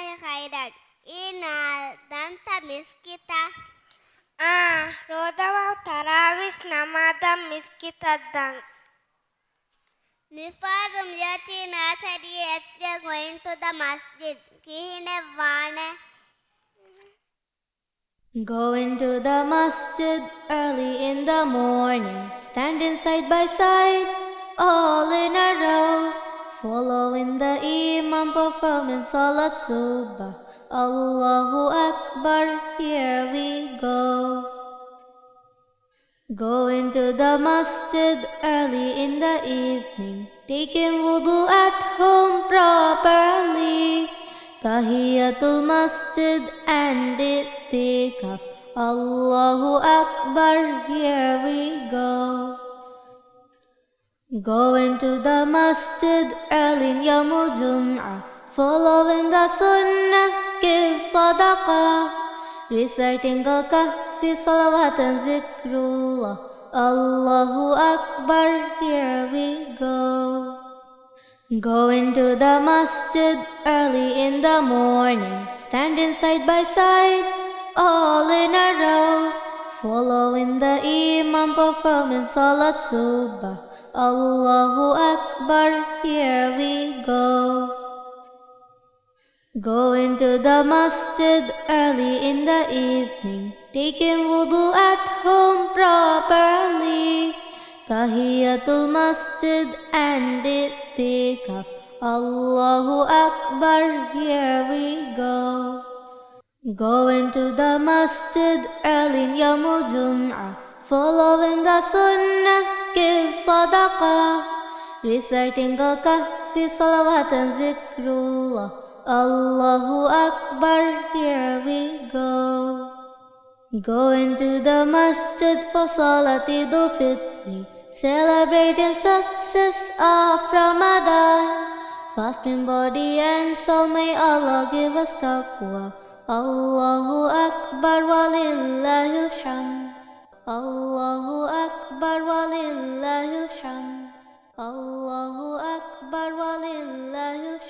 Jazakallah khairan. Ina danta miskita. Rodava tarawis namadam miskitaddan. Nifarum yati nasari yatya going to the masjid. Kihine vane. Going to the masjid early in the morning, standing side by side, all in a row, following the Imam performing Salat Subah. Allahu Akbar, here we go. Going to the masjid early in the evening, taking wudu at home properly. Tahiyatul masjid and ittikaf. Allahu Akbar, here we go. Going to the masjid early in Yawmul Jum'ah, following the sunnah, give sadaqah, reciting al-kahfi, salawat and zikrullah. Allahu Akbar, here we go. Going to the masjid early in the morning, standing side by side, all in a row, following the Imam performing Salat Subah. Allahu Akbar, here we go. Going to the masjid early in the evening, taking wudu at home properly. Tahiyatul masjid and ittikaf. Allahu Akbar, here we go. Going to the masjid early in Yawmul Jum'ah, following the sunnah, give sadaqah, reciting al-kahfi, salawat and zikrullah. Allahu Akbar, here we go. Going to the masjid for Salat Idul Fitri, celebrating success of Ramadan. Fasting body and soul, may Allah give us taqwa. Allahu Akbar walillahil hamd. Allahu Akbar walillahil hamd. Allahu Akbar walillahil hamd.